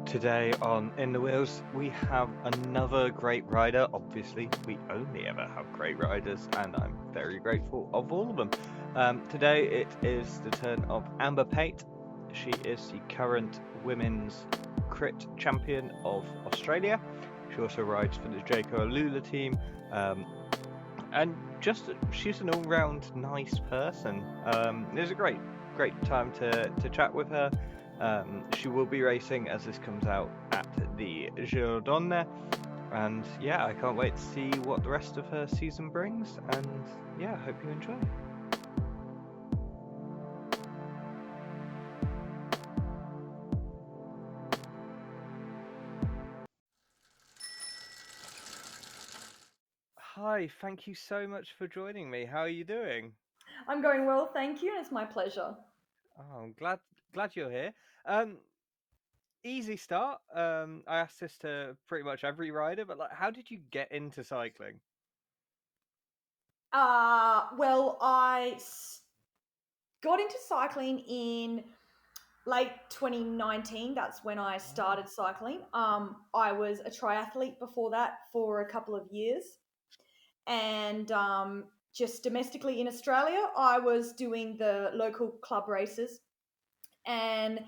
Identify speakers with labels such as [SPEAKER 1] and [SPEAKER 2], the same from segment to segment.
[SPEAKER 1] Today on In the Wheels, we have another great rider. Obviously, we only ever have great riders, and I'm very grateful of all of them. Today, it is the turn of Amber Pate. She is the current women's crit champion of Australia. She also rides for the Jayco Lula team, and she's an all-round nice person. It was a great time to chat with her. She will be racing as this comes out at the Giro Donne, and yeah, I can't wait to see what the rest of her season brings. And yeah, I hope you enjoy. Hi, thank you so much for joining me. How are you doing?
[SPEAKER 2] I'm going well, thank you. It's my pleasure.
[SPEAKER 1] Oh, I'm glad you're here. Um, Easy start. I asked this to pretty much every rider, but like, how did you get into cycling?
[SPEAKER 2] Well, I got into cycling in late 2019. That's when I
[SPEAKER 1] Oh,
[SPEAKER 2] started cycling. I was a triathlete before that for a couple of years, and just domestically in Australia, I was doing the local club races, and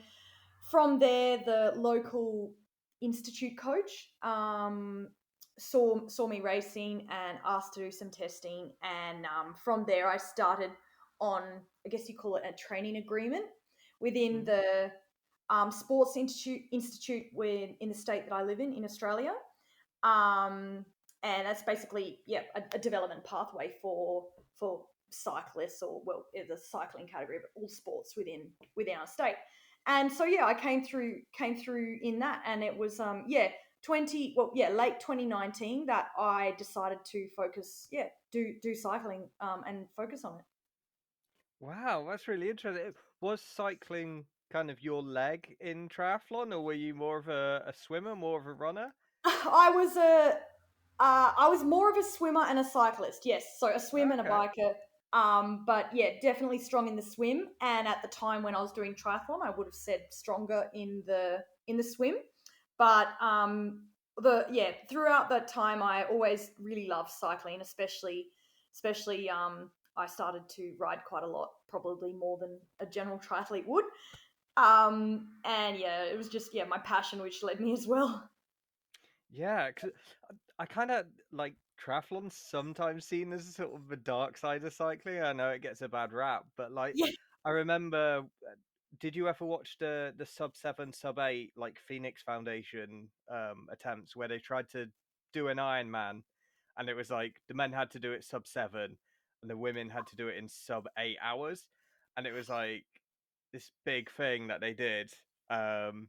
[SPEAKER 2] from there, the local institute coach saw me racing and asked to do some testing, and from there, I started on, I guess you call it, a training agreement within
[SPEAKER 1] mm,
[SPEAKER 2] the sports institute in the state that I live in Australia. Um, and that's basically a development pathway for cyclists, or well, the cycling category, but all sports within our state. And so I came through in that, and it was late 2019 that I decided to focus, do cycling, and focus on it.
[SPEAKER 1] wow, that's really interesting. Was cycling kind of your leg in triathlon, or were you more of a swimmer, more of a runner?
[SPEAKER 2] I was a I was more of a swimmer and a cyclist. Yes, so a swim and a
[SPEAKER 1] Okay.
[SPEAKER 2] biker. But yeah, definitely strong in the swim. And at the time when I was doing triathlon, I would have said stronger in the swim. But the yeah throughout that time, I always really loved cycling, especially I started to ride quite a lot, probably more than a general triathlete would. And yeah, it was just my passion which led me as well.
[SPEAKER 1] Yeah, because I kind of like triathlon's sometimes seen as sort of the dark side of cycling. I know it gets a bad rap, but like
[SPEAKER 2] Yeah.
[SPEAKER 1] I remember, did you ever watch the sub 7, sub 8 like Phoenix Foundation attempts where they tried to do an Ironman, and it was like the men had to do it sub 7 and the women had to do it in sub 8 hours, and it was like this big thing that they did. Um,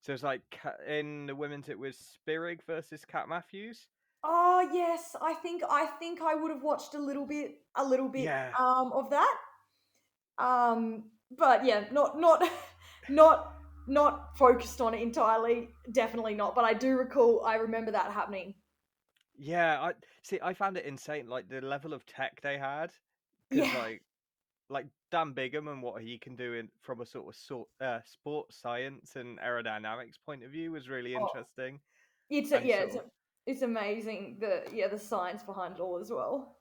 [SPEAKER 1] so it's like in the women's, it was Spirig versus Cat Matthews.
[SPEAKER 2] Oh yes, I think I would have watched a little bit
[SPEAKER 1] Yeah,
[SPEAKER 2] of that. But yeah, not not not focused on it entirely. Definitely not. But I remember that happening.
[SPEAKER 1] yeah. I see. I found it insane, like the level of tech they had, because
[SPEAKER 2] Yeah.
[SPEAKER 1] like Dan Bigham and what he can do in from a sports science and aerodynamics point of view was really
[SPEAKER 2] Oh,
[SPEAKER 1] interesting.
[SPEAKER 2] it's a,
[SPEAKER 1] And
[SPEAKER 2] yeah,
[SPEAKER 1] sort of
[SPEAKER 2] it's amazing the science behind it all as well.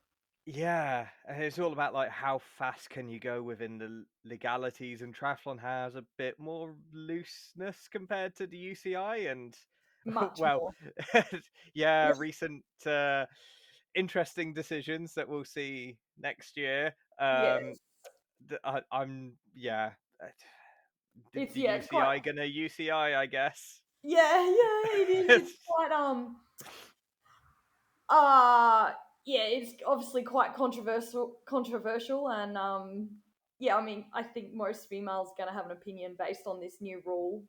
[SPEAKER 1] yeah, and it's all about like how fast can you go within the legalities, and triathlon has a bit more looseness compared to the UCI, and
[SPEAKER 2] Much
[SPEAKER 1] well,
[SPEAKER 2] more.
[SPEAKER 1] yeah, recent interesting decisions that we'll see next year.
[SPEAKER 2] Yes.
[SPEAKER 1] I'm yeah, uh,
[SPEAKER 2] It's
[SPEAKER 1] the
[SPEAKER 2] yeah, it's quite
[SPEAKER 1] UCI gonna UCI, I guess.
[SPEAKER 2] yeah, it is. It's quite Uh yeah, it's obviously quite controversial, and I mean, I think most females are going to have an opinion based on this new rule.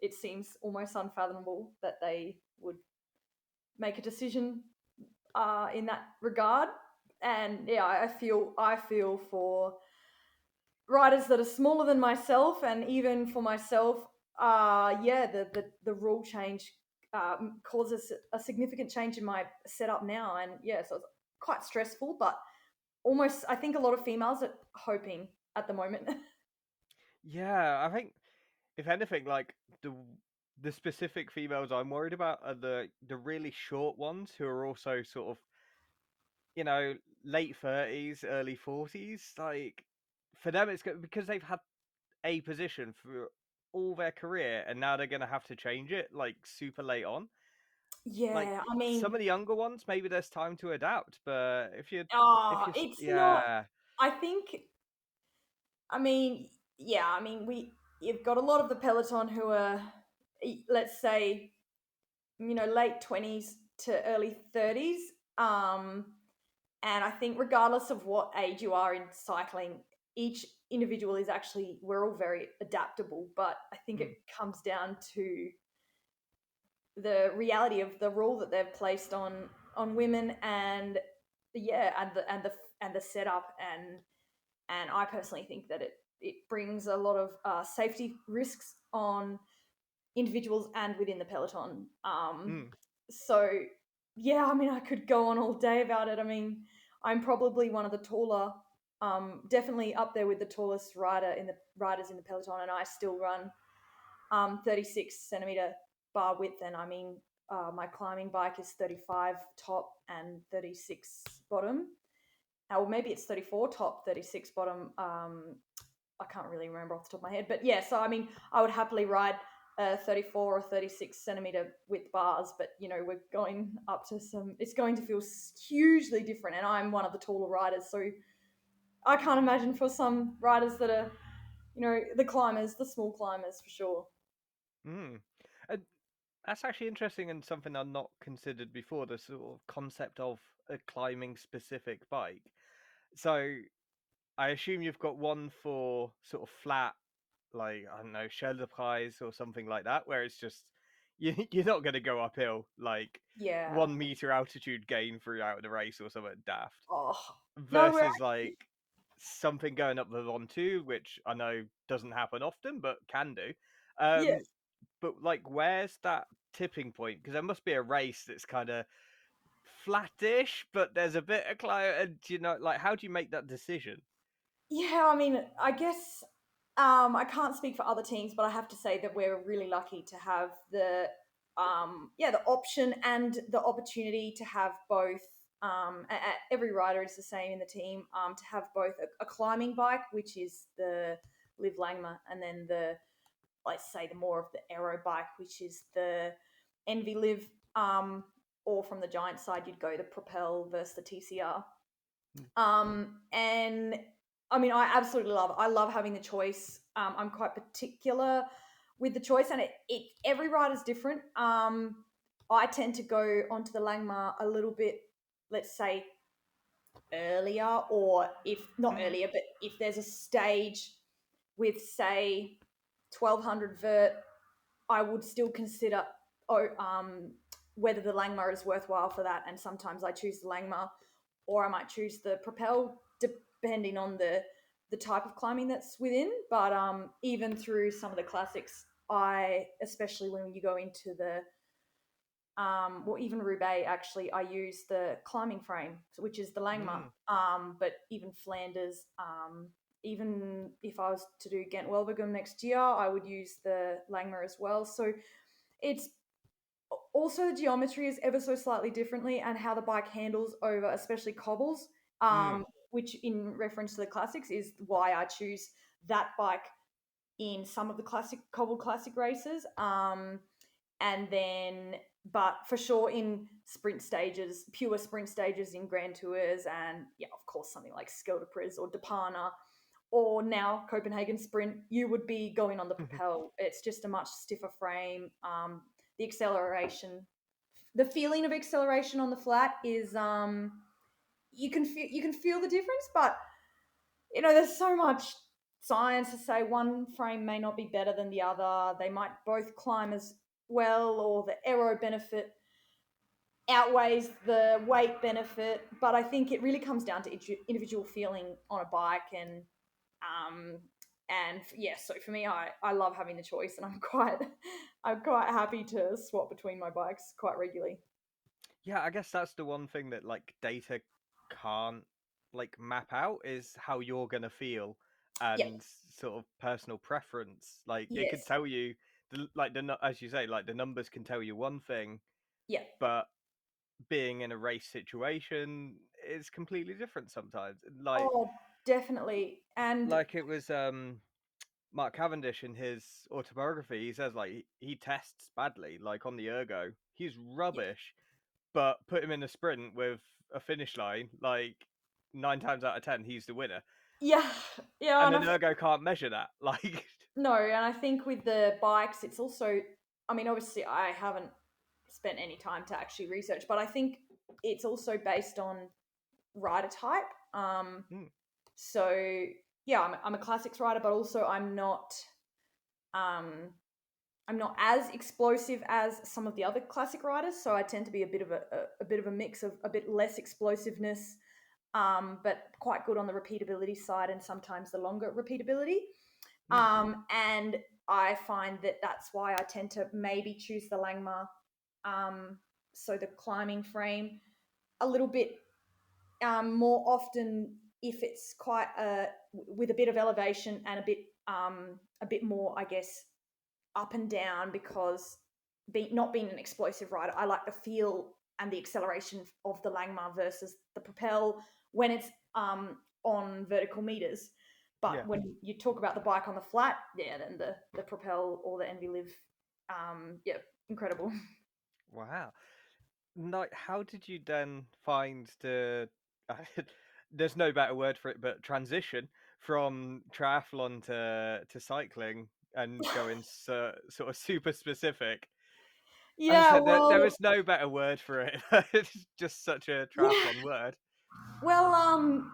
[SPEAKER 2] It seems almost unfathomable that they would make a decision in that regard. And yeah, I feel for riders that are smaller than myself, and even for myself. The rule change causes a significant change in my setup now, and yeah, so it's quite stressful, but almost, I think a lot of females are hoping at the moment.
[SPEAKER 1] Yeah, I think if anything, like the the specific females I'm worried about are the really short ones who are also sort of, late 30s, early 40s. Like for them, it's good because they've had a position for all their career, and now they're going to have to change it like super late on. Like
[SPEAKER 2] Yeah, I
[SPEAKER 1] some
[SPEAKER 2] mean,
[SPEAKER 1] of the younger ones, maybe there's time to adapt, but
[SPEAKER 2] it's not.
[SPEAKER 1] yeah,
[SPEAKER 2] I think. I mean, yeah. I mean, you've got a lot of the peloton who are, let's say, late 20s to early 30s. And I think regardless of what age you are in cycling, each individual is actually, we're all very adaptable. But I think
[SPEAKER 1] mm,
[SPEAKER 2] it comes down to the reality of the rule that they've placed on women, and yeah, and the setup, and I personally think that it brings a lot of safety risks on individuals and within the peloton.
[SPEAKER 1] mm,
[SPEAKER 2] So yeah, I mean, I could go on all day about it. I mean, I'm probably one of the taller, definitely up there with the tallest riders in the peloton, and I still run 36 centimeter bar width, and I mean, my climbing bike is 35 top and 36 bottom. Or maybe it's 34 top, 36 bottom. I can't really remember off the top of my head, but yeah. So I mean, I would happily ride 34 or 36 centimeter width bars, but we're going up to some. It's going to feel hugely different, and I'm one of the taller riders, so I can't imagine for some riders that are, the climbers, the small climbers for sure.
[SPEAKER 1] mm. And that's actually interesting and something I've not considered before. The sort of concept of a climbing specific bike. So I assume you've got one for sort of flat, like I don't know, shoulder prize or something like that, where it's just you're not going to go uphill like
[SPEAKER 2] Yeah.
[SPEAKER 1] 1 meter altitude gain throughout the race or something daft,
[SPEAKER 2] Oh no, we're
[SPEAKER 1] versus like something going up the one two, which I know doesn't happen often but can do.
[SPEAKER 2] yes.
[SPEAKER 1] Um, but like, where's that tipping point? Because there must be a race that's kind of flattish, but there's a bit of climb, and like, how do you make that decision?
[SPEAKER 2] Yeah, I mean, I guess I can't speak for other teams, but I have to say that we're really lucky to have the option and the opportunity to have both. Every rider is the same in the team. To have both a climbing bike, which is the Liv Langma, and then let's say the more of the aero bike, which is the Envy Liv. Or from the Giant side, you'd go the Propel versus the TCR.
[SPEAKER 1] Mm,
[SPEAKER 2] And I mean, I absolutely love it. I love having the choice. I'm quite particular with the choice, and it every rider's different. I tend to go onto the Langmar a little bit, let's say earlier, or if not
[SPEAKER 1] mm,
[SPEAKER 2] earlier, but if there's a stage with say 1200 vert, I would still consider whether the Langmar is worthwhile for that. And sometimes I choose the Langmar, or I might choose the Propel, depending on the type of climbing that's within. But even through some of the classics, especially when you go into the well, even Roubaix, actually, I use the climbing frame, which is the Langmar.
[SPEAKER 1] mm.
[SPEAKER 2] But even Flanders, even if I was to do Ghent Wevelgem next year, I would use the Langmar as well. So it's also the geometry is ever so slightly differently, and how the bike handles over, especially cobbles.
[SPEAKER 1] Mm.
[SPEAKER 2] Which, in reference to the classics, is why I choose that bike in some of the classic races. And then, but for sure in sprint stages, pure sprint stages in Grand Tours, and yeah, of course, something like Scheldeprijs or Depana, or now Copenhagen Sprint, you would be going on the Propel. It's just a much stiffer frame. The acceleration, the feeling of acceleration on the flat is you can feel the difference, but there's so much science to say one frame may not be better than the other. They might both climb as well, or the aero benefit outweighs the weight benefit. But I think it really comes down to individual feeling on a bike, um, and yeah. So for me, I love having the choice, and I'm quite happy to swap between my bikes quite regularly.
[SPEAKER 1] Yeah, I guess that's the one thing that like data can't like map out is how you're gonna feel
[SPEAKER 2] Yep.
[SPEAKER 1] and sort of personal preference. Like it could
[SPEAKER 2] Yes.
[SPEAKER 1] tell you as you say, like the numbers can tell you one thing,
[SPEAKER 2] Yeah.
[SPEAKER 1] but being in a race situation is completely different sometimes. Like
[SPEAKER 2] Oh, definitely. And
[SPEAKER 1] like it was Mark Cavendish in his autobiography, he says like he tests badly, like on the ergo. He's
[SPEAKER 2] yeah,
[SPEAKER 1] rubbish, but put him in a sprint with a finish line, like 9 times out of 10, he's the winner.
[SPEAKER 2] yeah, yeah.
[SPEAKER 1] And an ergo can't measure that. Like,
[SPEAKER 2] No, and I think with the bikes, it's also, I mean, obviously, I haven't spent any time to actually research, but I think it's also based on rider type.
[SPEAKER 1] mm,
[SPEAKER 2] So yeah, I'm a classics rider, but also um, I'm not as explosive as some of the other classic riders. So I tend to be a bit of a bit of a mix of a bit less explosiveness, but quite good on the repeatability side and sometimes the longer repeatability.
[SPEAKER 1] mm,
[SPEAKER 2] And I find that that's why I tend to maybe choose the Langmar, so the climbing frame, a little bit more often if it's quite with a bit of elevation and a bit more, I guess, up and down, because not being an explosive rider, I like the feel and the acceleration of the Langmar versus the Propel when it's on vertical meters. But
[SPEAKER 1] yeah.
[SPEAKER 2] when you talk about the bike on the flat, yeah, then the Propel or the Envy Live, yeah, incredible.
[SPEAKER 1] Wow. Like, how did you then find the? There's no better word for it, but transition from triathlon to cycling and going sort of super specific. As I
[SPEAKER 2] Yeah,
[SPEAKER 1] said, there
[SPEAKER 2] well,
[SPEAKER 1] is no better word for it. It's just such a
[SPEAKER 2] yeah,
[SPEAKER 1] triathlon word.
[SPEAKER 2] well,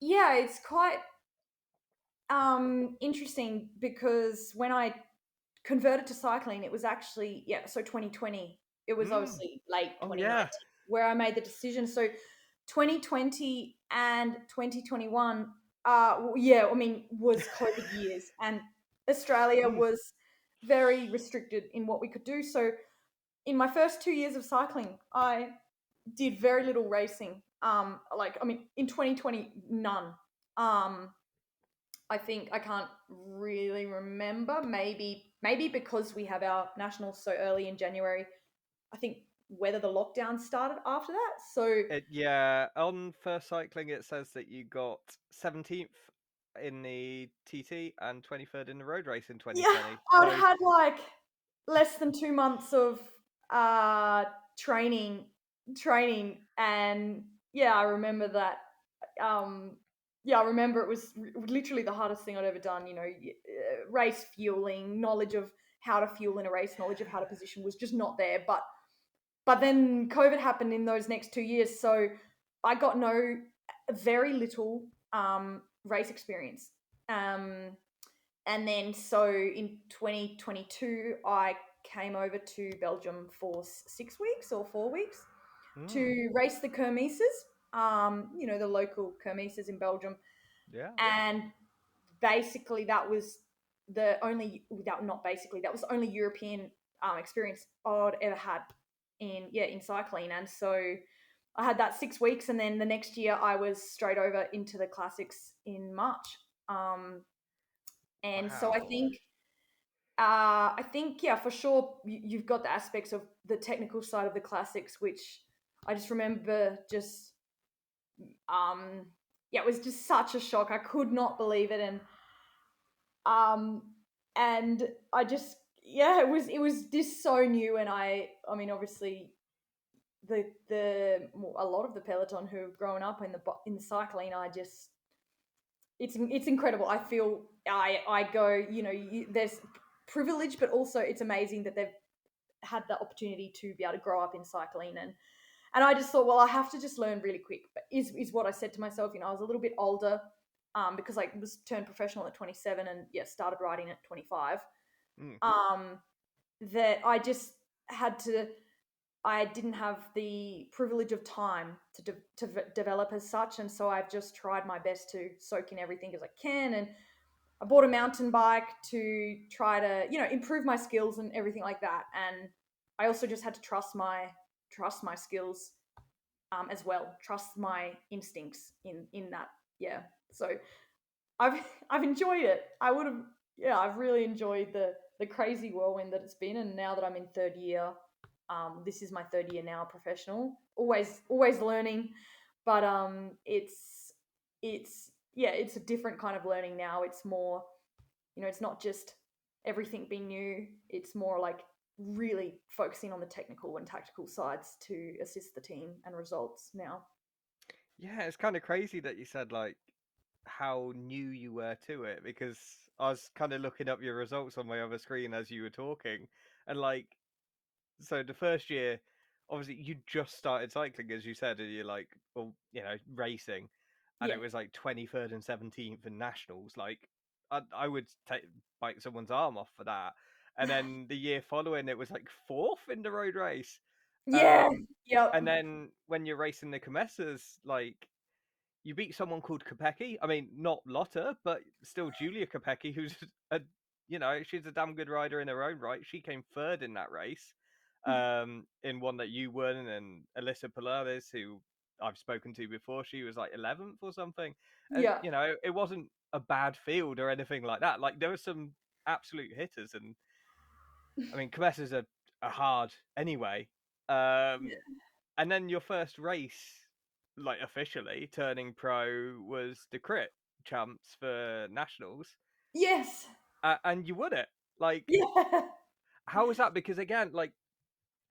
[SPEAKER 2] yeah, it's quite interesting because when I converted to cycling, it was actually, yeah, so 2020. It was
[SPEAKER 1] Mm.
[SPEAKER 2] obviously late
[SPEAKER 1] Oh
[SPEAKER 2] 2019
[SPEAKER 1] yeah.
[SPEAKER 2] where I made the decision. So 2020 and 2021, yeah, I mean, was COVID years, and Australia
[SPEAKER 1] Mm.
[SPEAKER 2] was very restricted in what we could do. So in my first 2 years of cycling, I did very little racing. Like, I mean, in 2020, none. Um, I think I can't really remember. Maybe because we have our nationals so early in January. I think whether the lockdown started after that. So
[SPEAKER 1] Yeah, on First Cycling it says that you got 17th in the TT and 23rd in the road race in
[SPEAKER 2] yeah,
[SPEAKER 1] 2020.
[SPEAKER 2] I'd
[SPEAKER 1] So
[SPEAKER 2] had like less than 2 months of uh training and yeah, I remember that. Um yeah, I remember it was literally the hardest thing I'd ever done. Race fueling, knowledge of how to fuel in a race, knowledge of how to position was just not there. But then COVID happened in those next 2 years, so I got very little race experience. Um, and then so in 2022, I came over to Belgium for 6 weeks or 4 weeks
[SPEAKER 1] mm,
[SPEAKER 2] to race the Kermesses, the local Kermesses in Belgium.
[SPEAKER 1] yeah.
[SPEAKER 2] And basically that was that was the only European experience I'd ever had in cycling. And so I had that 6 weeks, and then the next year I was straight over into the classics in March. And so
[SPEAKER 1] Wow.
[SPEAKER 2] I think, yeah, for sure, you've got the aspects of the technical side of the classics, which I just remember um, yeah, it was just such a shock. I could not believe it. Um, and I just, yeah, it was just so new. And I mean, obviously, a lot of the peloton who have grown up in the cycling, it's incredible. I feel I go, there's privilege, but also it's amazing that they've had the opportunity to be able to grow up in cycling. And I just thought, well, I have to just learn really quick. But is what I said to myself. I was a little bit older, because I was turned professional at 27 and yeah, started riding at 25.
[SPEAKER 1] Mm,
[SPEAKER 2] Um, that I just had to. I didn't have the privilege of time to develop as such, and so I've just tried my best to soak in everything as I can. And I bought a mountain bike to try to, improve my skills and everything like that. And I also just had to trust my skills, as well, trust my instincts in that. Yeah. So I've I've enjoyed it. I would have. yeah, I've really enjoyed the crazy whirlwind that it's been, and now that I'm in third year, this is my third year now, professional. Always learning, but it's yeah, it's a different kind of learning now. It's more, it's not just everything being new. It's more like really focusing on the technical and tactical sides to assist the team and results now.
[SPEAKER 1] Yeah, it's kind of crazy that you said like how new you were to it because I was kind of looking up your results on my other screen as you were talking, and like so the first year, obviously you just started cycling as you said, and you're like, well, racing, and
[SPEAKER 2] Yeah.
[SPEAKER 1] it was like 23rd and 17th in nationals. Like I would bite someone's arm off for that, and then the year following it was like fourth in the road race.
[SPEAKER 2] Yeah.
[SPEAKER 1] Um,
[SPEAKER 2] Yep.
[SPEAKER 1] and then when you're racing the Comessas, like you beat someone called Kopecky. I mean, not Lotta, but still Julia Kopecky, who's a she's a damn good rider in her own right. She came third in that race, in one that you won, and Alyssa Pilares, who I've spoken to before, she was like 11th or something, and
[SPEAKER 2] Yeah.
[SPEAKER 1] it wasn't a bad field or anything like that. Like there were some absolute hitters, and I mean, Comessas are hard anyway. Um, and then your first race, like officially turning pro, was the crit champs for nationals,
[SPEAKER 2] Yes.
[SPEAKER 1] and you won it. Like,
[SPEAKER 2] Yeah.
[SPEAKER 1] how was that? Because again, like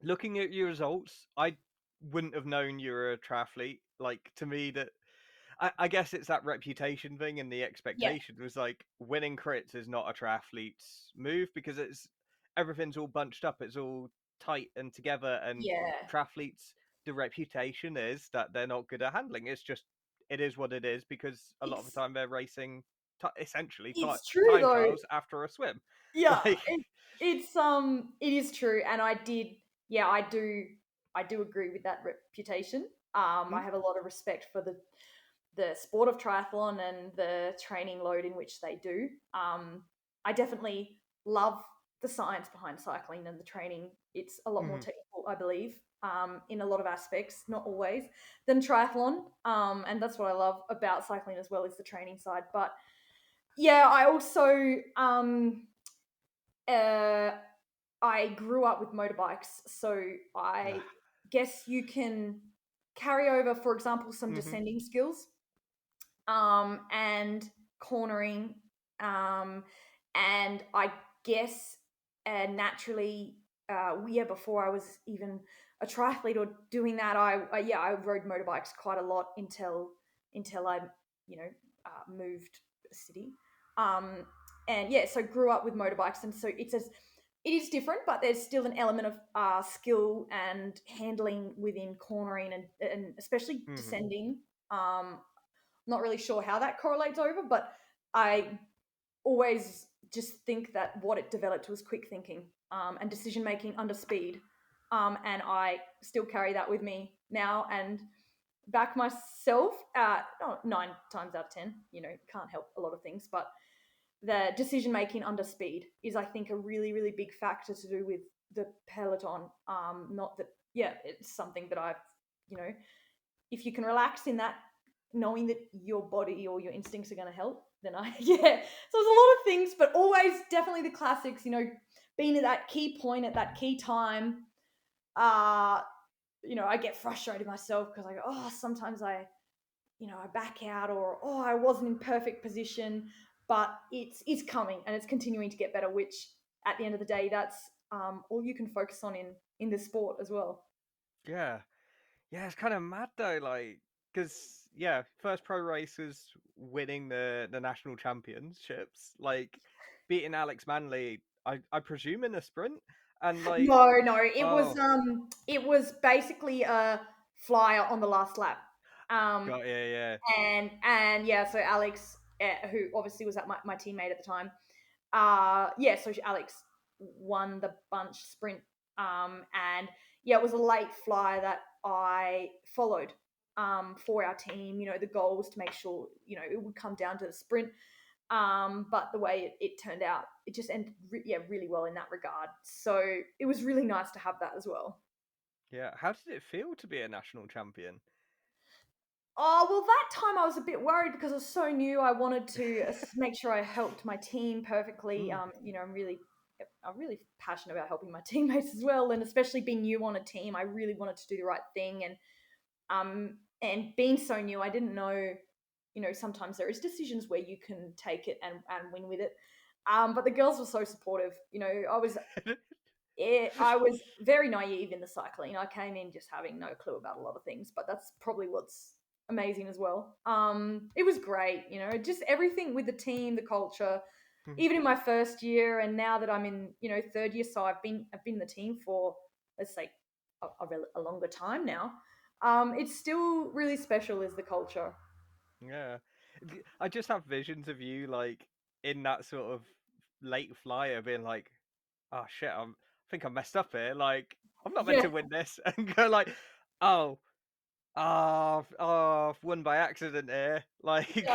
[SPEAKER 1] looking at your results, I wouldn't have known you were a triathlete. Like to me, that I guess it's that reputation thing, and the
[SPEAKER 2] Yeah.
[SPEAKER 1] expectation was like winning crits is not a triathlete's move because it's everything's all bunched up, it's all tight and together, and
[SPEAKER 2] Yeah.
[SPEAKER 1] triathletes, the reputation is that they're not good at handling. It's just it is what it is because a lot of the
[SPEAKER 2] It's
[SPEAKER 1] time they're racing essentially
[SPEAKER 2] it's true
[SPEAKER 1] time
[SPEAKER 2] though.
[SPEAKER 1] trials after a swim.
[SPEAKER 2] Yeah,
[SPEAKER 1] Like,
[SPEAKER 2] it is true, and yeah, I do agree with that reputation. I
[SPEAKER 1] mm,
[SPEAKER 2] have a lot of respect for the sport of triathlon and the training load in which they do. I definitely love the science behind cycling and the training. It's a lot more
[SPEAKER 1] mm,
[SPEAKER 2] technical, I believe, in a lot of aspects, not always, than triathlon. And that's what I love about cycling as well, is the training side. But yeah, I also uh, I grew up with motorbikes, so I guess you can carry over, for example, some
[SPEAKER 1] mm-hmm,
[SPEAKER 2] descending skills, and cornering, um, and I guess naturally, yeah, before I was even a triathlete or doing that, I rode motorbikes quite a lot until I moved a city, um, and yeah, so grew up with motorbikes, and so it is different, but there's still an element of skill and handling within cornering and especially
[SPEAKER 1] mm-hmm.
[SPEAKER 2] descending. Um, not really sure how that correlates over, but I always just think that what it developed was quick thinking, and decision making under speed. And I still carry that with me now and back myself at 9 times out of 10. Can't help a lot of things, but the decision making under speed is, I think, a really, really big factor to do with the peloton. Not that, yeah, it's something that you know, if you can relax in that, knowing that your body or your instincts are going to help, then yeah. So there's a lot of things, but always definitely the classics. Being at that key point at that key time. Uh, I get frustrated myself because I go, oh, sometimes I back out, or oh, I wasn't in perfect position, but it's coming and it's continuing to get better. Which at the end of the day, that's all you can focus on in the sport as well.
[SPEAKER 1] Yeah. Yeah, it's kind of mad though, like, because yeah, first pro race was winning the national championships, like beating Alex Manley. I presume in a sprint, and like,
[SPEAKER 2] No,
[SPEAKER 1] oh,
[SPEAKER 2] it was basically a flyer on the last lap. Um,
[SPEAKER 1] got yeah,
[SPEAKER 2] and yeah, so Alex, who obviously was my teammate at the time, yeah, so Alex won the bunch sprint, and yeah, it was a late flyer that I followed, for our team. The goal was to make sure it would come down to the sprint. But the way it turned out, it just ended really well in that regard. So it was really nice to have that as well.
[SPEAKER 1] yeah. How did it feel to be a national champion?
[SPEAKER 2] Oh, well, that time I was a bit worried because I was so new. I wanted to make sure I helped my team perfectly.
[SPEAKER 1] Mm.
[SPEAKER 2] I'm really passionate about helping my teammates as well, and especially being new on a team. I really wanted to do the right thing, and being so new, I didn't know. Sometimes there is decisions where you can take it and win with it. But the girls were so supportive. I was very naive in the cycling. I came in just having no clue about a lot of things, but that's probably what's amazing as well. It was great, just everything with the team, the culture. Even in my first year, and now that I'm in, third year, so I've been in the team for, let's say, a longer time now. It's still really special, is the culture.
[SPEAKER 1] Yeah. I just have visions of you like in that sort of late flyer being like, oh shit, I think I messed up here. Like, I'm not meant
[SPEAKER 2] Yeah,
[SPEAKER 1] to win this. And go like, oh, I've won by accident here.
[SPEAKER 2] yeah,
[SPEAKER 1] Like,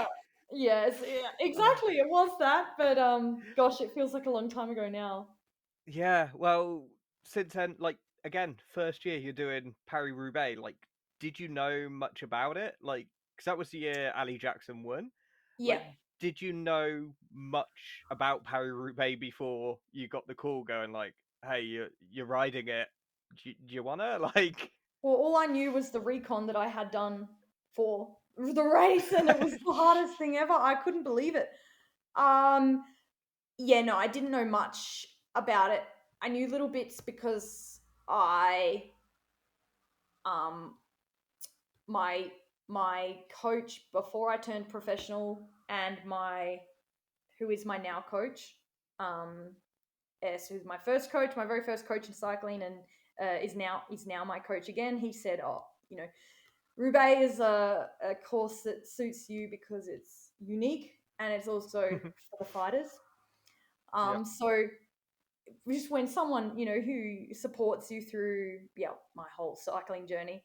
[SPEAKER 2] yes, yeah,
[SPEAKER 1] oh,
[SPEAKER 2] exactly. It was that, but gosh, it feels like a long time ago now.
[SPEAKER 1] yeah. Well, since then, like, again, first year you're doing Paris Roubaix. Like, did you know much about it? Like, because that was the year Ali Jackson won.
[SPEAKER 2] Yeah.
[SPEAKER 1] Like, did you know much about Paris Roubaix before you got the call going like, "Hey, you're riding it. Do you wanna?" Like,
[SPEAKER 2] Well, all I knew was the recon that I had done for the race, and it was the hardest thing ever. I couldn't believe it. Um, yeah, no, I didn't know much about it. I knew little bits because um, my my coach before I turned professional, and who is my now coach, um, yes, who's my first coach, my very first coach in cycling, and is now my coach again. He said, "Oh, Roubaix is a course that suits you because it's unique and it's also for the fighters."
[SPEAKER 1] yeah.
[SPEAKER 2] So just when someone who supports you through my whole cycling journey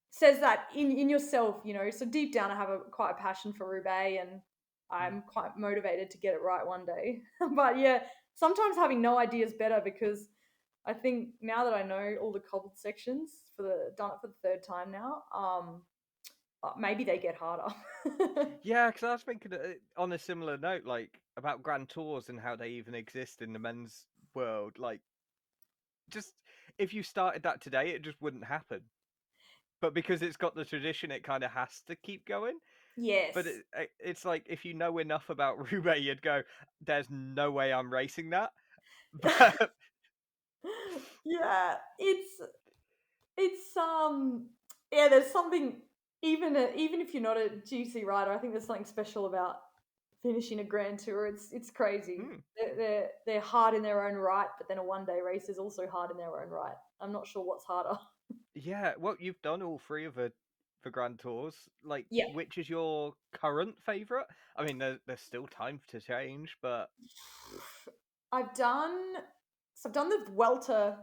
[SPEAKER 2] says that in yourself, so deep down I have quite a passion for Roubaix, and
[SPEAKER 1] Mm.
[SPEAKER 2] I'm quite motivated to get it right one day. But yeah, sometimes having no idea is better, because I think now that I know all the cobbled sections done it for the third time now, maybe they get harder.
[SPEAKER 1] Yeah, because I was thinking on a similar note, like about Grand Tours and how they even exist in the men's world. Like, just if you started that today, it just wouldn't happen. But because it's got the tradition, it kind of has to keep going. But
[SPEAKER 2] Yes.
[SPEAKER 1] it's like if you know enough about Roubaix, you'd go, "There's no way I'm racing that." But
[SPEAKER 2] Yeah, it's yeah, there's something, even if you're not a GC rider, I think there's something special about finishing a Grand Tour. It's crazy.
[SPEAKER 1] hmm,
[SPEAKER 2] They're hard in their own right, but then a one day race is also hard in their own right. I'm not sure what's harder.
[SPEAKER 1] yeah, well, you've done all three of the Grand Tours. Like,
[SPEAKER 2] Yeah.
[SPEAKER 1] which is your current favorite? I mean, there's still time to change, but
[SPEAKER 2] I've done I've done the Vuelta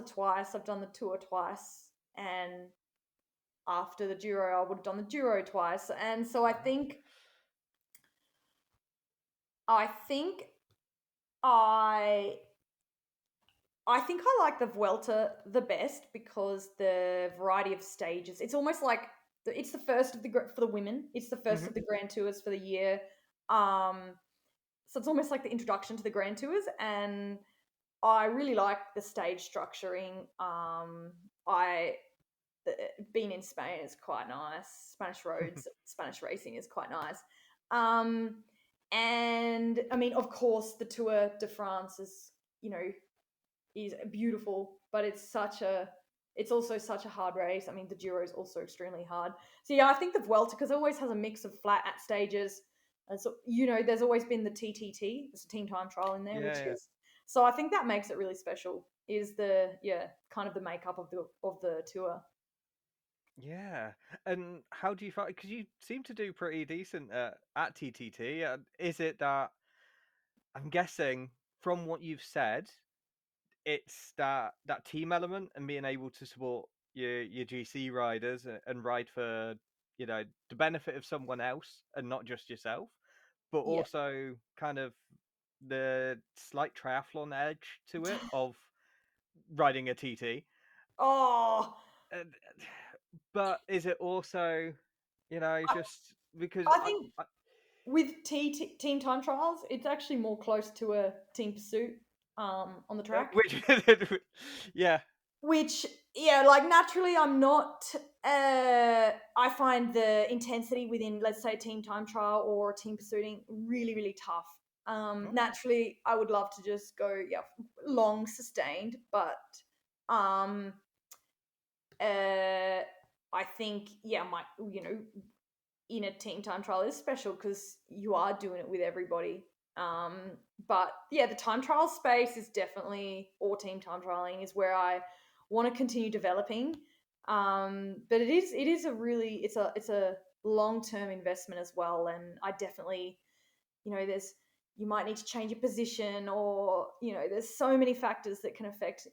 [SPEAKER 2] twice. I've done the Tour twice, and after the Giro, I would have done the Giro twice. And so I think I I think I like the Vuelta the best because the variety of stages. It's almost like it's the first of for the women. It's the first
[SPEAKER 1] mhm.
[SPEAKER 2] of the Grand Tours for the year. Um, so it's almost like the introduction to the Grand Tours, and I really like the stage structuring. I Being in Spain is quite nice. Spanish roads, Spanish racing is quite nice. Um, and I mean, of course, the Tour de France you know is beautiful, but it's also such a hard race. I mean, the Giro is also extremely hard. So yeah, I think the Vuelta, because it always has a mix of flat at stages, and so there's always been the TTT, there's a team time trial in there,
[SPEAKER 1] Yeah,
[SPEAKER 2] which
[SPEAKER 1] yeah,
[SPEAKER 2] is so I think that makes it really special. Is the kind of the makeup of the tour.
[SPEAKER 1] yeah. And how do you find? Because you seem to do pretty decent at TTT. Is it that I'm guessing from what you've said, it's that team element and being able to support your GC riders and ride for the benefit of someone else and not just yourself, but
[SPEAKER 2] Yeah.
[SPEAKER 1] also kind of the slight triathlon edge to it of riding a TT.
[SPEAKER 2] Oh,
[SPEAKER 1] And, but is it also? I, just because
[SPEAKER 2] I think with team time trials, it's actually more close to a team pursuit on the track.
[SPEAKER 1] which, yeah,
[SPEAKER 2] Which, yeah, like naturally, I'm not. I find the intensity within, let's say, team time trial or team pursuing really, really tough.
[SPEAKER 1] okay,
[SPEAKER 2] Naturally, I would love to just go, yeah, long sustained, but um, I think, yeah, my, in a team time trial is special because you are doing it with everybody. Um, but yeah, the time trial space is definitely, or team time trialing is where I want to continue developing. But it is a really, it's a long term investment as well, and I definitely, there's, you might need to change your position, or there's so many factors that can affect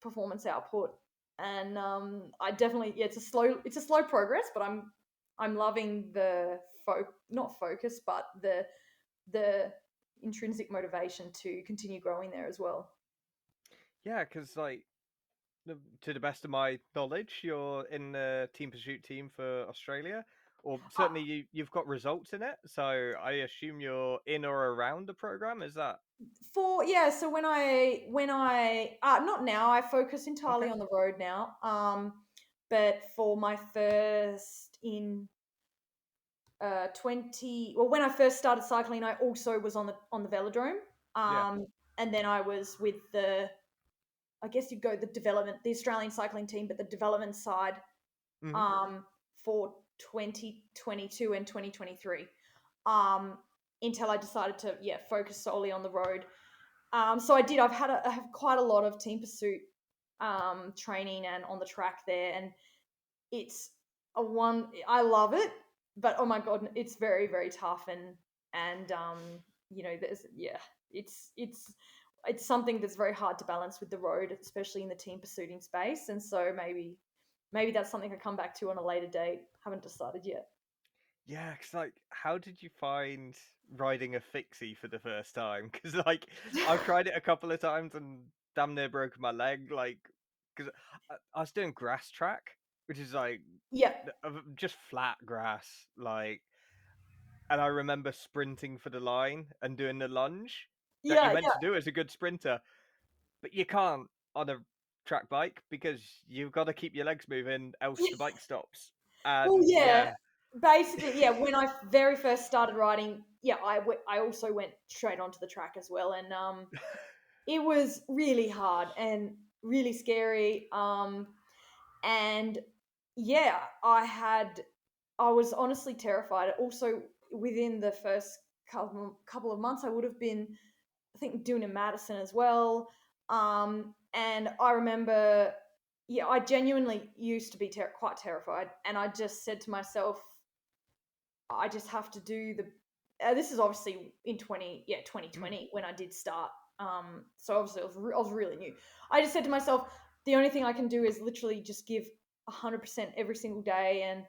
[SPEAKER 2] performance output. And I definitely, yeah, it's a slow progress, but I'm loving the not focus, but the intrinsic motivation to continue growing there as well.
[SPEAKER 1] yeah, because like to the best of my knowledge, you're in the team pursuit team for Australia, or
[SPEAKER 2] Uh,
[SPEAKER 1] certainly you've got results in it. So I assume you're in or around the program. Is that
[SPEAKER 2] for yeah, so when I not now, I focus entirely
[SPEAKER 1] okay?
[SPEAKER 2] on the road now. But for my first in 20, well, when I first started cycling, I also was on the velodrome.
[SPEAKER 1] Yeah.
[SPEAKER 2] And then I was with the, I guess you'd go the development, the Australian cycling team, but the development side,
[SPEAKER 1] Hmm.
[SPEAKER 2] um, for 2022 and 2023, um, until I decided to, yeah, focus solely on the road. So I have quite a lot of team pursuit training and on the track there, and it's I love it, but oh my god, it's very, very tough. And there's, yeah, it's something that's very hard to balance with the road, especially in the team pursuing space. And so maybe that's something I come back to on a later date. Haven't decided yet.
[SPEAKER 1] Yeah, because like, how did you find riding a fixie for the first time? Because like, I've tried it a couple of times and damn near broken my leg. Like, because I was doing grass track, which is like
[SPEAKER 2] Yeah,
[SPEAKER 1] just flat grass, like, and I remember sprinting for the line and doing the lunge that you're
[SPEAKER 2] yeah,
[SPEAKER 1] meant
[SPEAKER 2] yeah.
[SPEAKER 1] to do as a good sprinter, but you can't on a track bike because you've got to keep your legs moving, else the bike stops.
[SPEAKER 2] Well,
[SPEAKER 1] And
[SPEAKER 2] yeah,
[SPEAKER 1] yeah,
[SPEAKER 2] basically, yeah. When I very first started riding, yeah, I also went straight onto the track as well, and it was really hard and really scary. And yeah, I was honestly terrified. Also, within the first couple of months, I would have been, I think, doing a Madison as well. And I remember, yeah, I genuinely used to be quite terrified, and I just said to myself, I just have to do the. This is obviously in 2020 when I did start. So obviously I was really new. I just said to myself, the only thing I can do is literally just give 100% every single day. And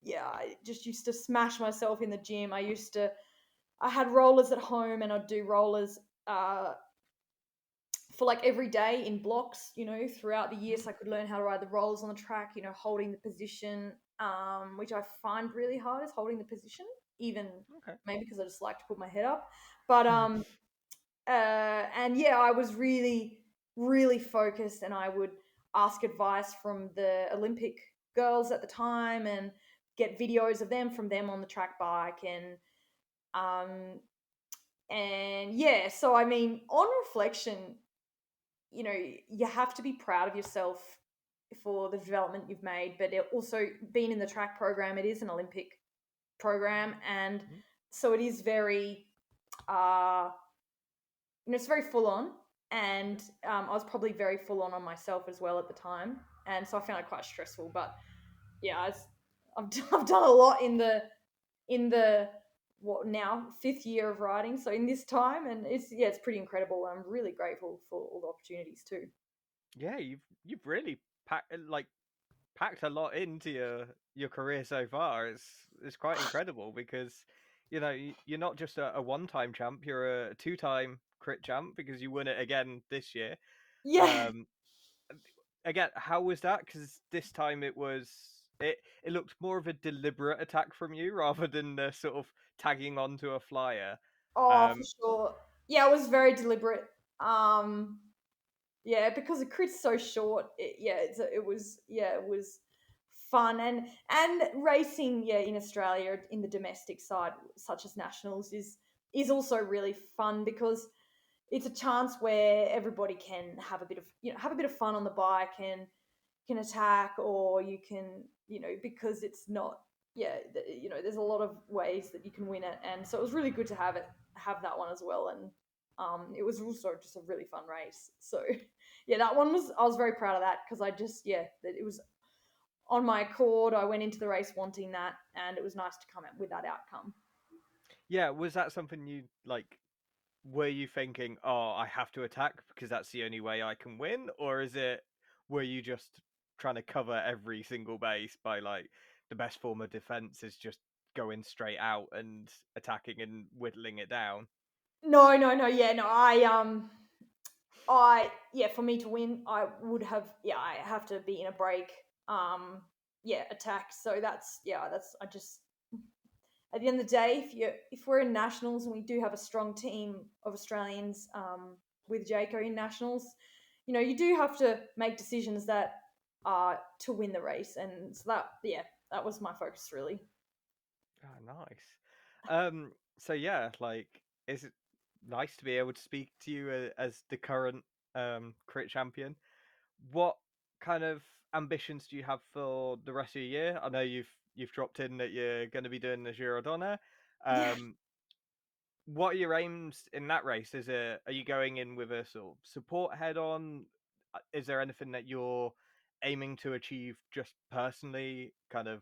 [SPEAKER 2] yeah, I just used to smash myself in the gym. I had rollers at home, and I'd do rollers uh, for like every day in blocks, throughout the year, so I could learn how to ride the rollers on the track, holding the position, which I find really hard is holding the position, even
[SPEAKER 1] okay.
[SPEAKER 2] maybe because I just like to put my head up. But and yeah, I was really, really focused, and I would ask advice from the Olympic girls at the time and get videos of them from them on the track bike. And yeah, so I mean, on reflection, you have to be proud of yourself for the development you've made, but it also, being in the track program, it is an Olympic program, and
[SPEAKER 1] Mhm.
[SPEAKER 2] so it is very, uh, it's very full on, and I was probably very full on myself as well at the time, and so I found it quite stressful. But yeah, I've done a lot in the what now, fifth year of riding, so in this time, and it's pretty incredible. I'm really grateful for all the opportunities too.
[SPEAKER 1] Yeah, you've really packed a lot into your career so far. It's quite incredible because you're not just a one-time champ. You're a two-time crit champ because you won it again this year.
[SPEAKER 2] Yeah.
[SPEAKER 1] Um, Again, how was that? Because this time it was. it looked more of a deliberate attack from you rather than the sort of tagging onto a flyer.
[SPEAKER 2] Oh, for
[SPEAKER 1] Um,
[SPEAKER 2] sure. Yeah, it was very deliberate. Um, yeah, because the crit's so short. It was fun and racing. Yeah, in Australia, in the domestic side, such as nationals, is also really fun because it's a chance where everybody can have a bit of have a bit of fun on the bike and can attack, or you can because it's not there's a lot of ways that you can win it, and so it was really good to have that one as well. And it was also just a really fun race. So yeah, that one was I was very proud of that because I just that it was on my accord. I went into the race wanting that, and it was nice to come out with that outcome.
[SPEAKER 1] yeah, was that something you like? Were you thinking, "Oh, I have to attack because that's the only way I can win," or were you just trying to cover every single base by like the best form of defense is just going straight out and attacking and whittling it down?
[SPEAKER 2] No, yeah, no, I yeah, for me to win, I would have I have to be in a break. Attack. So that's I just at the end of the day, if we're in nationals and we do have a strong team of Australians with Jayco in nationals, you do have to make decisions that are to win the race, and so that was my focus really.
[SPEAKER 1] Oh, nice. So yeah, like, is it nice to be able to speak to you as the current crit champion? What kind of ambitions do you have for the rest of the year? I know you've dropped in that you're going to be doing the Giro Donne.
[SPEAKER 2] Yeah,
[SPEAKER 1] Um, what are your aims in that race? Are you going in with a sort of support head on? Is there anything that you're aiming to achieve just personally, kind of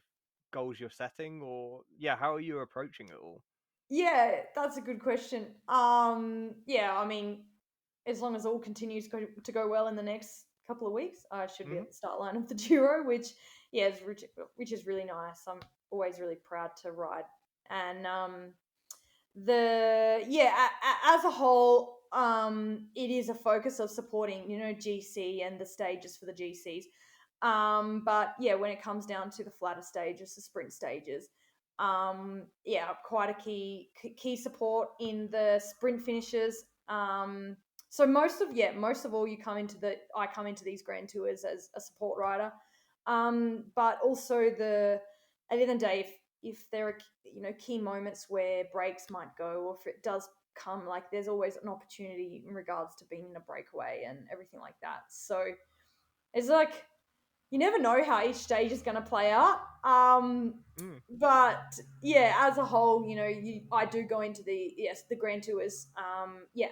[SPEAKER 1] goals you're setting, or yeah, how are you approaching it all?
[SPEAKER 2] yeah, that's a good question. Yeah, I mean, as long as all continues to go well in the next couple of weeks, I should be
[SPEAKER 1] Hmm.
[SPEAKER 2] at the start line of the Giro, which which is really nice. I'm always really proud to ride, and as a whole, it is a focus of supporting GC and the stages for the GCs. But yeah, when it comes down to the flatter stages, the sprint stages, quite a key support in the sprint finishes. So most of all, I come into these grand tours as a support rider, but also at the end of the day, if there are key moments where breaks might go, or if it does come, like there's always an opportunity in regards to being in a breakaway and everything like that. So it's like you never know how each stage is going to play out.
[SPEAKER 1] Mm.
[SPEAKER 2] But yeah, as a whole, I do go into the Grand Tours,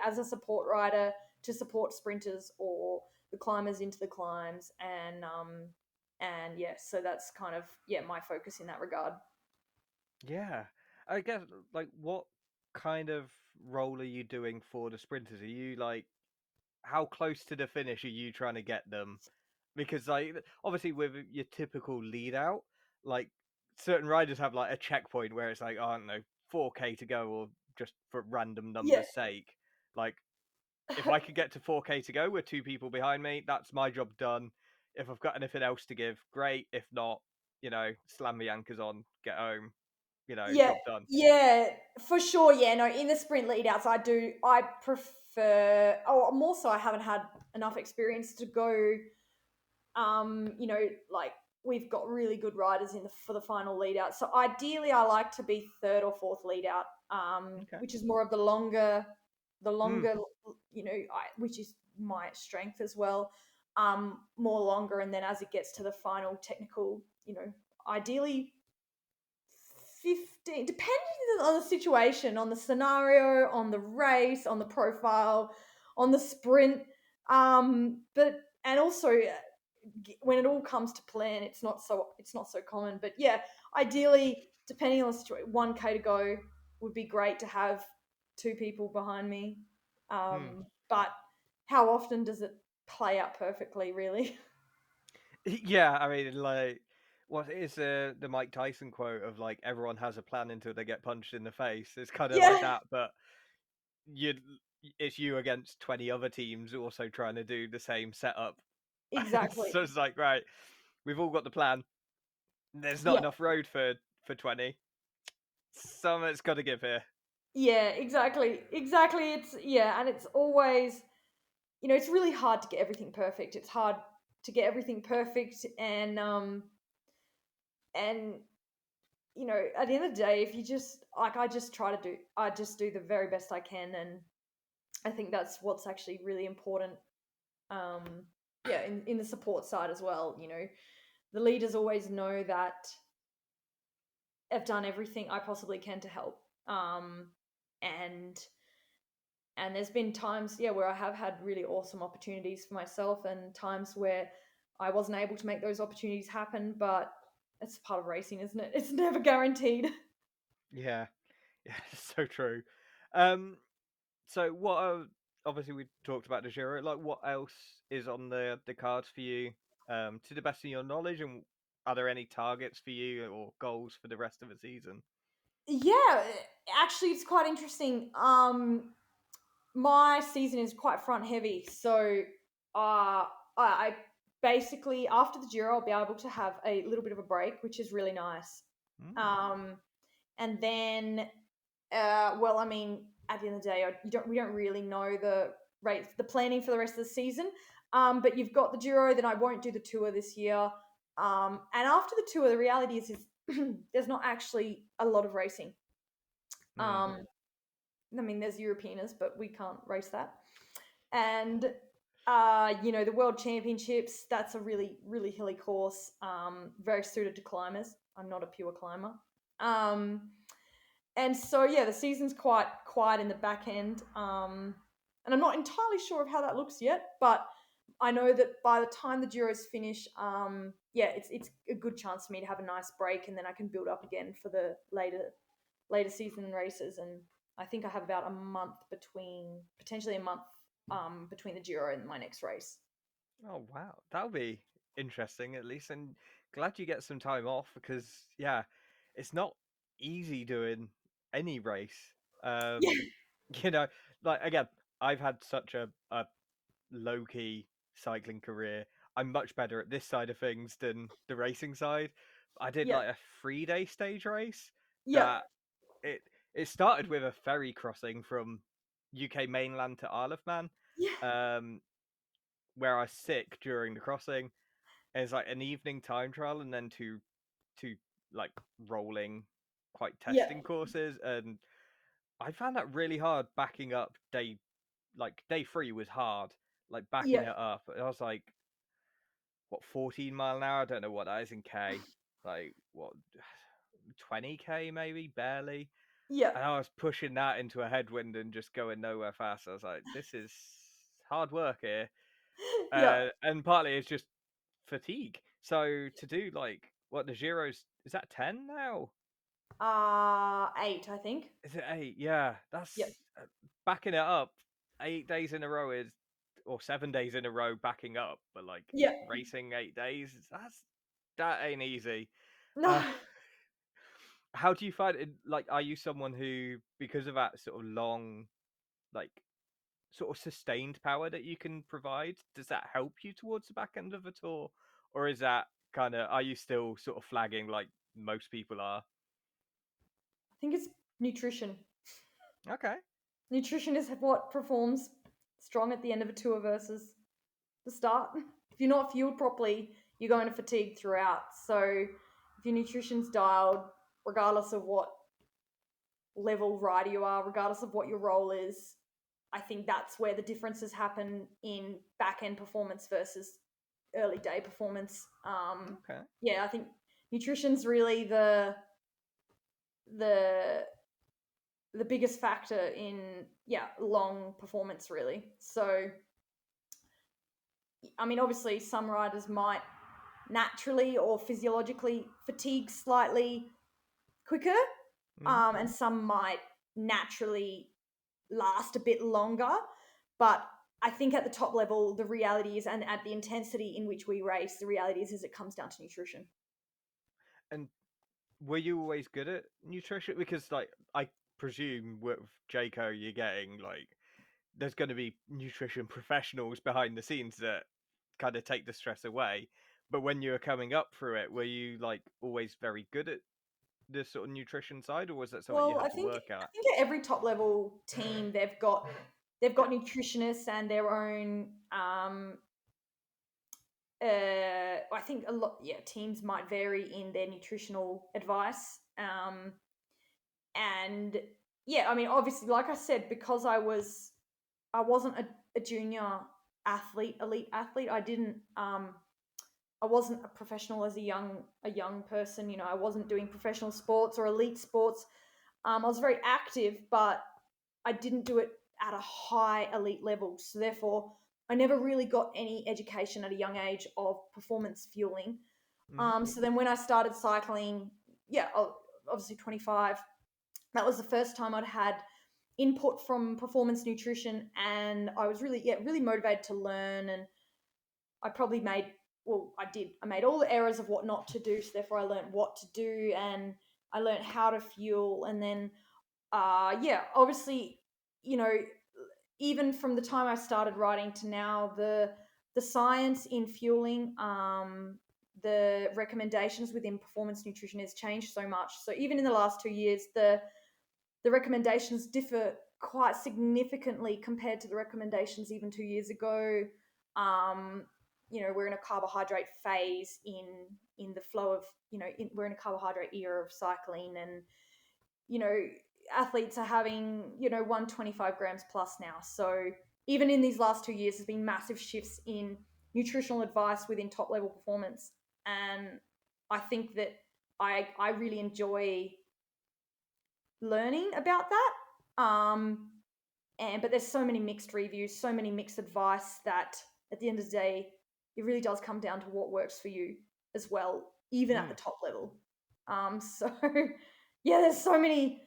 [SPEAKER 2] as a support rider to support sprinters or the climbers into the climbs, and yeah, so that's kind of my focus in that regard.
[SPEAKER 1] Yeah, I guess like what kind of role are you doing for the sprinters? Are you like how close to the finish are you trying to get them? Because like obviously with your typical lead out, like certain riders have like a checkpoint where it's like, oh, I don't know, 4K to go or just for random
[SPEAKER 2] Yeah,
[SPEAKER 1] numbers sake. Like if I could get to 4K to go with two people behind me, that's my job done. If I've got anything else to give, great. If not, slam the anchors on, get home,
[SPEAKER 2] yeah,
[SPEAKER 1] job done.
[SPEAKER 2] yeah, for sure. Yeah, no, in the sprint lead outs, I prefer. Oh, more so, I haven't had enough experience to go. Like we've got really good riders for the final lead out. So ideally, I like to be third or fourth lead out,
[SPEAKER 1] Okay.
[SPEAKER 2] which is more of the
[SPEAKER 1] Mm,
[SPEAKER 2] longer, which is my strength as well. More longer, and then as it gets to the final technical, ideally 15, depending on the situation, on the scenario, on the race, on the profile, on the sprint. But and also when it all comes to plan, it's not so common. But yeah, ideally, depending on the situation, 1K to go would be great to have two people behind me.
[SPEAKER 1] mm.
[SPEAKER 2] But how often does it play out perfectly? Really?
[SPEAKER 1] Yeah, I mean, like, what is the Mike Tyson quote of like everyone has a plan until they get punched in the face? It's kind of like
[SPEAKER 2] Yeah,
[SPEAKER 1] that, but you, it's you against 20 other teams also trying to do the same setup.
[SPEAKER 2] exactly.
[SPEAKER 1] So it's like, right, we've all got the plan. There's not
[SPEAKER 2] Yeah,
[SPEAKER 1] enough road for 20. Something's got to give here.
[SPEAKER 2] yeah, exactly. It's yeah, and it's always, it's really hard to get everything perfect. It's hard to get everything perfect, and at the end of the day, if you just like, I just do the very best I can, and I think that's what's actually really important. Yeah, in the support side as well. The leaders always know that I've done everything I possibly can to help. And there's been times, yeah, where I have had really awesome opportunities for myself, and times where I wasn't able to make those opportunities happen. But it's part of racing, isn't it? It's never guaranteed.
[SPEAKER 1] Yeah, yeah, so true. Um, so what are obviously we talked about the Giro. Like, what else is on the cards for you? To the best of your knowledge, and are there any targets for you or goals for the rest of the season?
[SPEAKER 2] Yeah, actually, it's quite interesting. My season is quite front heavy, so I basically, after the Giro, I'll be able to have a little bit of a break, which is really nice.
[SPEAKER 1] Mm.
[SPEAKER 2] Um, and then, well, I mean, at the end of the day, we don't really know the planning for the rest of the season. But you've got the Giro, then I won't do the tour this year. And after the tour, the reality is there's not actually a lot of racing.
[SPEAKER 1] Mm.
[SPEAKER 2] Um, I mean, there's Europeaners, but we can't race that. And the World Championships, that's a really, really hilly course, very suited to climbers. I'm not a pure climber. Um, and so, yeah, the season's quite quiet in the back end. And I'm not entirely sure of how that looks yet, but I know that by the time the Giro's finish, yeah, it's a good chance for me to have a nice break, and then I can build up again for the later season races. And I think I have about a month potentially a month between the Giro and my next race.
[SPEAKER 1] Oh wow, that'll be interesting at least, and glad you get some time off because yeah, it's not easy doing any race.
[SPEAKER 2] Yeah,
[SPEAKER 1] Um, you know, like again, I've had such a low key cycling career. I'm much better at this side of things than the racing side. I did
[SPEAKER 2] yeah,
[SPEAKER 1] like a 3 day stage race
[SPEAKER 2] yeah,
[SPEAKER 1] that it it started with a ferry crossing from UK mainland to Isle of Man.
[SPEAKER 2] yeah,
[SPEAKER 1] Um, where I was sick during the crossing. It's like an evening time trial and then two like rolling, quite
[SPEAKER 2] yeah,
[SPEAKER 1] testing courses, and I found that really hard backing up day 3 was hard, like backing
[SPEAKER 2] yeah,
[SPEAKER 1] it up. I was like, what 14 mile an hour? I don't know what that is in k. Like what 20k maybe barely.
[SPEAKER 2] yeah,
[SPEAKER 1] And I was pushing that into a headwind and just going nowhere fast. I was like, this is hard work here.
[SPEAKER 2] yeah.
[SPEAKER 1] And partly it's just fatigue. So to do like what the Giro's is that 10 now?
[SPEAKER 2] 8, I think.
[SPEAKER 1] Is it 8? Yeah,
[SPEAKER 2] Yeah,
[SPEAKER 1] that's backing it up. 8 days in a row is, or 7 days in a row backing up, but like
[SPEAKER 2] yeah.
[SPEAKER 1] racing 8 days, that ain't easy. Uh,
[SPEAKER 2] No,
[SPEAKER 1] how do you find it? Like, are you someone who, because of that sort of long, like sort of sustained power that you can provide, does that help you towards the back end of a tour, or is that kind of are you still sort of flagging like most people are?
[SPEAKER 2] I think it's nutrition.
[SPEAKER 1] Okay.
[SPEAKER 2] Nutrition is what performs strong at the end of a tour versus the start. If you're not fueled properly, you're going to fatigue throughout. So if your nutrition's dialed, regardless of what level rider you are, regardless of what your role is, I think that's where the differences happen in back end performance versus early day performance.
[SPEAKER 1] Okay.
[SPEAKER 2] Yeah, I think nutrition's really the the biggest factor in, yeah, long performance really. So I mean, obviously some riders might naturally or physiologically fatigue slightly quicker,
[SPEAKER 1] Hmm.
[SPEAKER 2] and some might naturally last a bit longer. But I think at the top level, the reality is, and at the intensity in which we race, the reality is it comes down to nutrition.
[SPEAKER 1] And were you always good at nutrition? Because like I presume with Jayco you're getting like there's going to be nutrition professionals behind the scenes that kind of take the stress away. But when you were coming up through it, were you like always very good at this sort of nutrition side, or was that something you
[SPEAKER 2] Well,
[SPEAKER 1] had to work
[SPEAKER 2] I
[SPEAKER 1] at?
[SPEAKER 2] think at every top level team they've got nutritionists and their own I think a lot, yeah, teams might vary in their nutritional advice. And yeah, I mean, obviously, like I said, because I wasn't a junior athlete, elite athlete. I wasn't a professional as a young person. I wasn't doing professional sports or elite sports. I was very active, but I didn't do it at a high elite level. So therefore, I never really got any education at a young age of performance fueling.
[SPEAKER 1] Hmm.
[SPEAKER 2] So then when I started cycling, yeah, obviously 25, that was the first time I'd had input from performance nutrition, and I was really motivated to learn. And I probably made, well, I made all the errors of what not to do. So therefore, I learned what to do, and I learned how to fuel. And then, yeah, obviously, you know, even from the time I started writing to now, the science in fueling, the recommendations within performance nutrition has changed so much. So even in the last 2 years, the recommendations differ quite significantly compared to the recommendations even 2 years ago. Um, we're in a carbohydrate phase in the flow of, we're in a carbohydrate era of cycling, and you know athletes are having 125 grams plus now. So even in these last 2 years, there's been massive shifts in nutritional advice within top level performance, and I think that I really enjoy learning about that. But there's so many mixed reviews, so many mixed advice, that at the end of the day, it really does come down to what works for you as well, even at the
[SPEAKER 1] Mm.
[SPEAKER 2] top level. So yeah, there's so many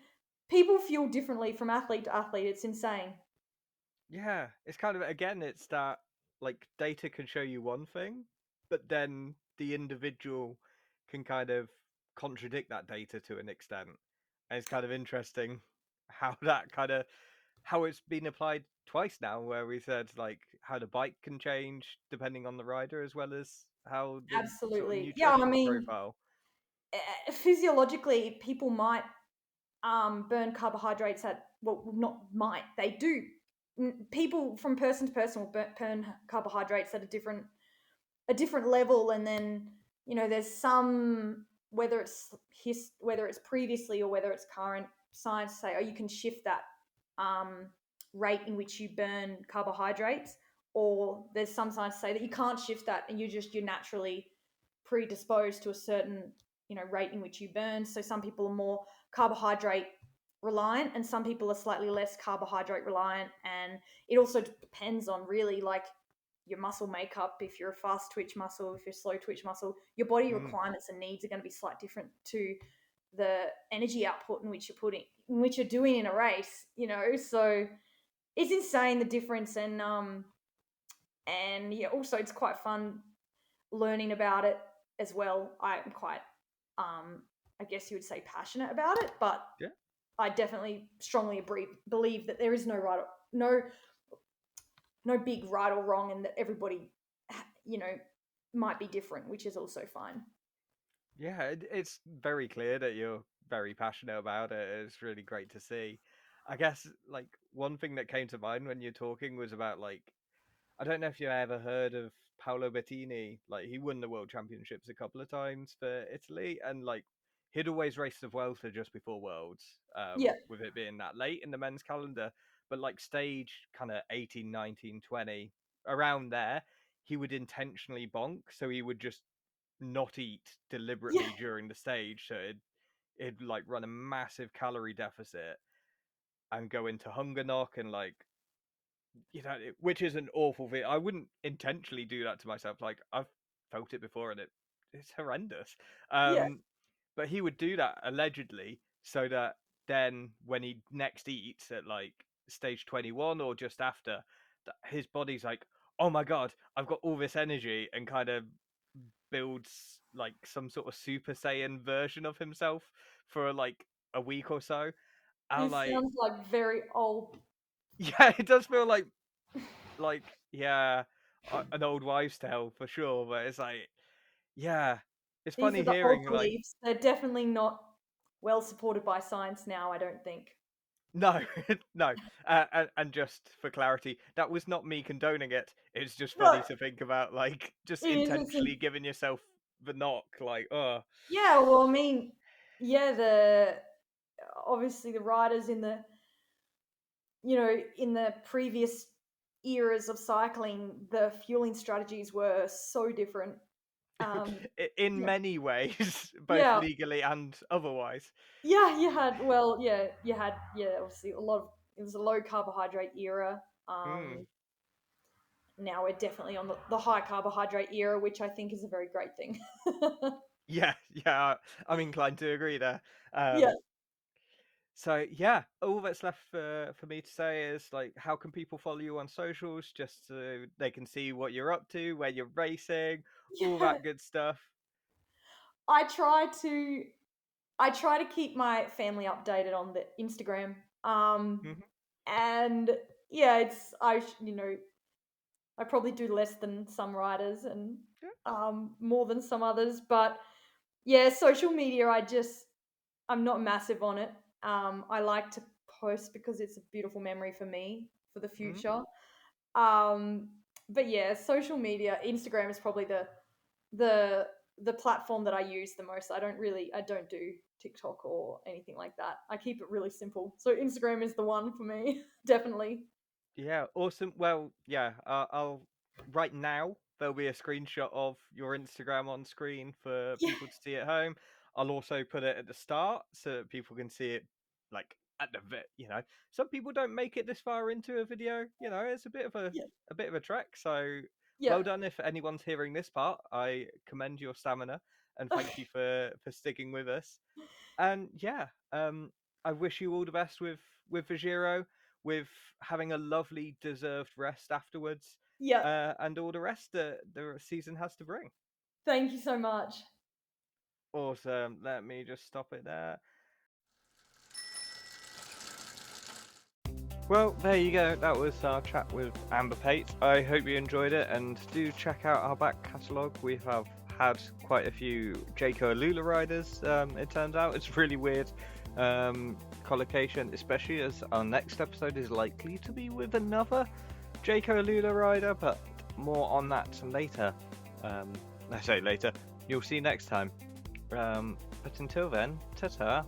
[SPEAKER 2] people fuel differently from athlete to athlete. It's insane.
[SPEAKER 1] Yeah, it's kind of again, it's that like data can show you one thing, but then the individual can kind of contradict that data to an extent. And it's kind of interesting how that kind of how it's been applied twice now, where we said like how the bike can change depending on the rider as well as how the sort of
[SPEAKER 2] Absolutely. Yeah, I
[SPEAKER 1] nutritional
[SPEAKER 2] mean,
[SPEAKER 1] profile.
[SPEAKER 2] physiologically, people might burn carbohydrates at, well, not might, they do. People from person to person will burn carbohydrates at a different level. And then there's some, whether it's previously or whether it's current, science say, oh, you can shift that um, rate in which you burn carbohydrates, or there's some science say that you can't shift that, and you're naturally predisposed to a certain rate in which you burn. So some people are more carbohydrate reliant, and some people are slightly less carbohydrate reliant. And it also depends on, really, like, your muscle makeup. If you're a fast twitch muscle, if you're slow twitch muscle, your body
[SPEAKER 1] Mm.
[SPEAKER 2] requirements and needs are going to be slightly different to the energy output in which you're doing in a race. So it's insane, the difference. And yeah, also it's quite fun learning about it as well. I'm quite, I guess you would say, passionate about it, but
[SPEAKER 1] Yeah.
[SPEAKER 2] I definitely strongly believe that there is no big right or wrong, and that everybody, you know, might be different, which is also fine.
[SPEAKER 1] Yeah, it's very clear that you're very passionate about it. It's really great to see. I guess like one thing that came to mind when you're talking was about like I don't know if you ever heard of Paolo Bettini. Like he won the World Championships a couple of times for Italy, and like he'd always raced the Vuelta just before Worlds,
[SPEAKER 2] Yeah,
[SPEAKER 1] with it being that late in the men's calendar. But like stage kind of 18, 19, 20, around there, he would intentionally bonk. So he would just not eat
[SPEAKER 2] yeah,
[SPEAKER 1] deliberately during the stage. So it'd like run a massive calorie deficit and go into hunger knock and like which is an awful thing. I wouldn't intentionally do that to myself. Like I've felt it before, and it's horrendous.
[SPEAKER 2] yeah,
[SPEAKER 1] But he would do that allegedly, so that then when he next eats at like stage 21 or just after, his body's like, oh my god, I've got all this energy, and kind of builds like some sort of Super Saiyan version of himself for like a week or so. And
[SPEAKER 2] this
[SPEAKER 1] like,
[SPEAKER 2] sounds like very old.
[SPEAKER 1] yeah, it does feel like yeah, an old wives' tale for sure. But it's like Yeah, it's
[SPEAKER 2] These
[SPEAKER 1] funny
[SPEAKER 2] are the old
[SPEAKER 1] hearing like
[SPEAKER 2] beliefs. They're definitely not well supported by science now, I don't think.
[SPEAKER 1] no, no, and just for clarity, that was not me condoning it. It's just funny
[SPEAKER 2] No,
[SPEAKER 1] to think about, like, just
[SPEAKER 2] it is.
[SPEAKER 1] intentionally giving yourself the knock, like, oh,
[SPEAKER 2] Yeah, well, I mean, yeah, the obviously the riders in the in the previous eras of cycling, the fueling strategies were so different.
[SPEAKER 1] in
[SPEAKER 2] Yeah,
[SPEAKER 1] many ways, both
[SPEAKER 2] yeah,
[SPEAKER 1] legally and otherwise.
[SPEAKER 2] yeah. You had obviously a lot of it was a low carbohydrate era.
[SPEAKER 1] Mm,
[SPEAKER 2] Now we're definitely on the high carbohydrate era, which I think is a very great thing.
[SPEAKER 1] yeah, yeah, I'm inclined to agree there.
[SPEAKER 2] Yeah,
[SPEAKER 1] So yeah, all that's left for me to say is like, how can people follow you on socials, just so they can see what you're up to, where you're racing, all
[SPEAKER 2] yeah.
[SPEAKER 1] that good stuff.
[SPEAKER 2] I try to I try to keep my family updated on the Instagram.
[SPEAKER 1] Hmm.
[SPEAKER 2] And yeah, I probably do less than some writers and
[SPEAKER 1] Yeah.
[SPEAKER 2] more than some others, but yeah, social media I'm not massive on it. I like to post because it's a beautiful memory for me for the
[SPEAKER 1] Mm.
[SPEAKER 2] future. Um, but yeah, social media, Instagram is probably the the platform that I use the most. I don't do TikTok or anything like that. I keep it really simple. So Instagram is the one for me, definitely.
[SPEAKER 1] Yeah, awesome. Well, yeah, I'll right now there'll be a screenshot of your Instagram on screen for
[SPEAKER 2] Yeah,
[SPEAKER 1] people to see at home. I'll also put it at the start so that people can see it like at the bit, Some people don't make it this far into a video, it's
[SPEAKER 2] yeah,
[SPEAKER 1] a bit of a trek. So
[SPEAKER 2] yeah.
[SPEAKER 1] well done if anyone's hearing this part. I commend your stamina and thank you for sticking with us. And yeah, I wish you all the best with the Giro, with having a lovely deserved rest afterwards,
[SPEAKER 2] Yeah.
[SPEAKER 1] and all the rest that the season has to bring.
[SPEAKER 2] Thank you so much.
[SPEAKER 1] Awesome. Let me just stop it there. Well, there you go. That was our chat with Amber Pate. I hope you enjoyed it, and do check out our back catalogue. We have had quite a few Jayco Lula riders. It turns out it's really weird collocation, especially as our next episode is likely to be with another Jayco Lula rider, but more on that later. I say later. You'll see next time. But until then, ta-ta.